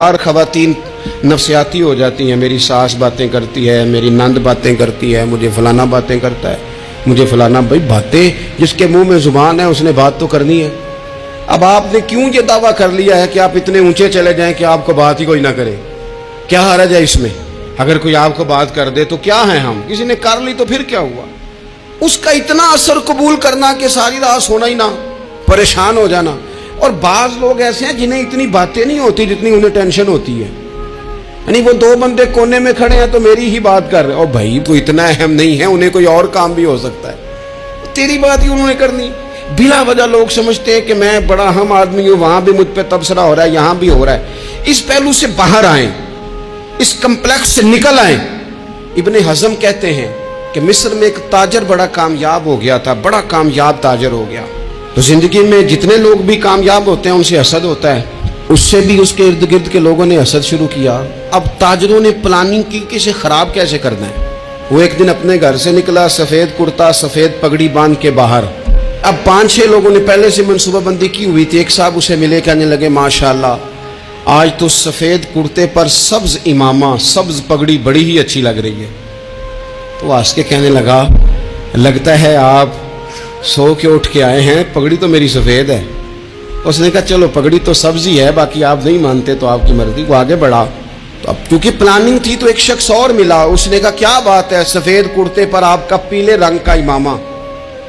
और ख़वातीन नफसियाती हो जाती हैं, मेरी सास बातें करती है, मेरी नंद बातें करती है, मुझे फलाना बातें करता है, मुझे फलाना। भाई बातें, जिसके मुंह में ज़ुबान है उसने बात तो करनी है। अब आपने क्यों ये दावा कर लिया है कि आप इतने ऊंचे चले जाएं कि आपको बात ही कोई ना करे? क्या हर्ज है इसमें? अगर कोई आपको बात कर दे तो क्या है हम? किसी ने कर ली तो फिर क्या हुआ? उसका इतना असर कबूल करना कि सारी रात सोना ही ना, परेशान हो जाना। और बाज लोग ऐसे हैं जिन्हें इतनी बातें नहीं होती जितनी उन्हें टेंशन होती है। यानी वो दो बंदे कोने में खड़े हैं तो मेरी ही बात कर रहे हैं, और भाई तो इतना अहम नहीं है, उन्हें कोई और काम भी हो सकता है, तेरी बात ही उन्होंने करनी। बिला वजह लोग समझते हैं कि मैं बड़ा अहम आदमी हूं, वहां भी मुझ पर तबसरा हो रहा है, यहां भी हो रहा है। इस पहलू से बाहर आए, इस कम्प्लेक्स से निकल आए। इब्ने हज़म कहते हैं कि मिस्र में एक ताजर बड़ा कामयाब हो गया था, बड़ा कामयाब ताजर हो गया। तो जिंदगी में जितने लोग भी कामयाब होते हैं उनसे हसद होता है, उससे भी उसके इर्द गिर्द के लोगों ने हसद शुरू किया। अब ताजरों ने प्लानिंग की कि इसे खराब कैसे करना है। वो एक दिन अपने घर से निकला, सफेद कुर्ता सफेद पगड़ी बांध के बाहर। अब 5-6 लोगों ने पहले से मनसूबाबंदी की हुई थी। एक साहब उसे मिले, कहने लगे माशाल्लाह आज तो सफेद कुर्ते पर सब्ज इमामा, सब्ज पगड़ी बड़ी ही अच्छी लग रही है। तो हंस के कहने लगा, लगता है आप सो के उठ के आए हैं, पगड़ी तो मेरी सफेद है। उसने कहा चलो पगड़ी तो सब्जी है, बाकी आप नहीं मानते तो आपकी मर्जी। वो आगे बढ़ा, तो अब क्योंकि प्लानिंग थी तो एक शख्स और मिला। उसने कहा क्या बात है, सफेद कुर्ते पर आपका पीले रंग का इमामा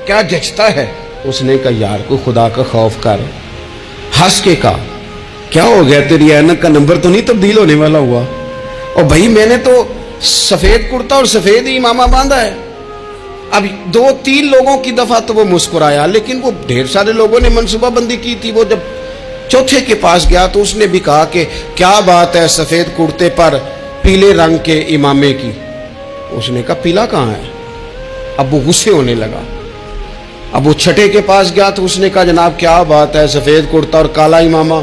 क्या जचता है? उसने कहा यार को खुदा का खौफ कर। हंस के कहा क्या हो गया, तेरी ऐनक का नंबर तो नहीं तब्दील होने वाला हुआ? और भाई मैंने तो सफेद कुर्ता और सफेद ही इमामा बांधा है। अब 2-3 लोगों की दफा तो वो मुस्कुराया, लेकिन वो ढेर सारे लोगों ने मनसूबाबंदी की थी। वो जब चौथे के पास गया तो उसने भी कहा कि क्या बात है सफेद कुर्ते पर पीले रंग के इमामे की? उसने कहा पीला कहाँ है? अब वो गुस्से होने लगा। अब वो छठे के पास गया तो उसने कहा जनाब क्या बात है सफेद कुर्ता और काला इमामा।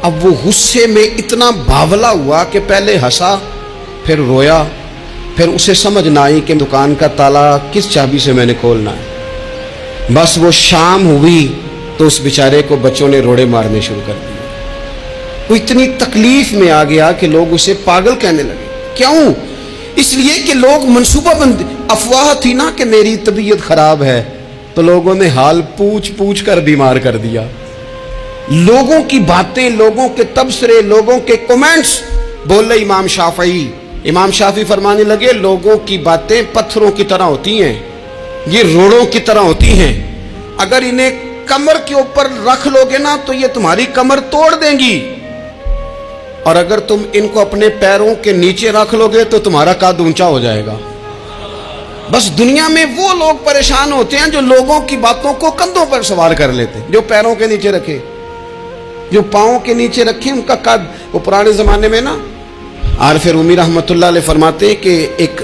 अब वो गुस्से में इतना बावला हुआ कि पहले हंसा फिर रोया, फिर उसे समझ ना आई कि दुकान का ताला किस चाबी से मैंने खोलना है। बस वो शाम हुई तो उस बेचारे को बच्चों ने रोड़े मारने शुरू कर दिए। वो इतनी तकलीफ में आ गया कि लोग उसे पागल कहने लगे। क्यों? इसलिए कि लोग मनसूबाबंदी, अफवाह थी ना कि मेरी तबीयत खराब है, तो लोगों ने हाल पूछ पूछ कर बीमार कर दिया। लोगों की बातें, लोगों के तबसरे, लोगों के कमेंट्स। बोले इमाम शाफी, इमाम शाफी फरमाने लगे लोगों की बातें पत्थरों की तरह होती हैं, ये रोड़ों की तरह होती हैं। अगर इन्हें कमर के ऊपर रख लोगे ना तो ये तुम्हारी कमर तोड़ देंगी, और अगर तुम इनको अपने पैरों के नीचे रख लोगे तो तुम्हारा कद ऊंचा हो जाएगा। बस दुनिया में वो लोग परेशान होते हैं जो लोगों की बातों को कंधों पर सवार कर लेते हैं, जो पैरों के नीचे रखे, जो पांवों के नीचे रखे उनका कद। वो पुराने जमाने में ना आरिफ रूमी रहमतुल्लाह अलैह फरमाते हैं कि एक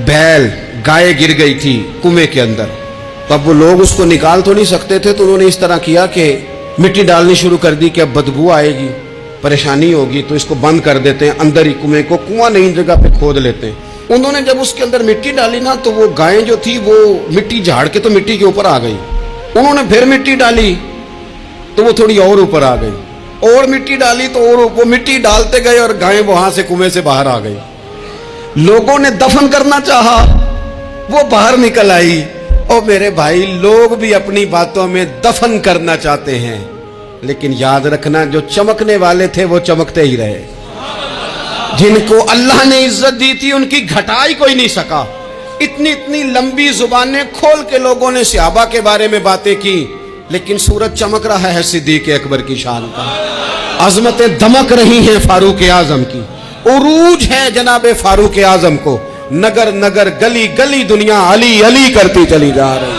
बैल गाय गिर गई थी कुएं के अंदर। तो अब वो लोग उसको निकाल तो नहीं सकते थे, तो उन्होंने इस तरह किया कि मिट्टी डालनी शुरू कर दी कि अब बदबू आएगी, परेशानी होगी, तो इसको बंद कर देते हैं अंदर ही कुएं को, कुआं नई जगह पे खोद लेते हैं। उन्होंने जब उसके अंदर मिट्टी डाली ना तो वो गाय जो थी वो मिट्टी झाड़ के तो मिट्टी के ऊपर आ गई। उन्होंने फिर मिट्टी डाली तो वो थोड़ी और ऊपर आ गई, और मिट्टी डाली तो और वो मिट्टी डालते गए और गाय वहां से कुएं से बाहर आ गई। लोगों ने दफन करना चाहा, वो बाहर निकल आई। और मेरे भाई लोग भी अपनी बातों में दफन करना चाहते हैं, लेकिन याद रखना जो चमकने वाले थे वो चमकते ही रहे। जिनको अल्लाह ने इज्जत दी थी उनकी घटाई कोई नहीं सका। इतनी इतनी लंबी जुबानें खोल के लोगों ने सहाबा के बारे में बातें की, लेकिन सूरज चमक रहा है सिद्दीक़ अकबर की शान का, अजमतें दमक रही हैं फारूक आजम की, उरूज है जनाबे फारूक आजम को। नगर नगर गली गली दुनिया अली अली करती चली जा रही।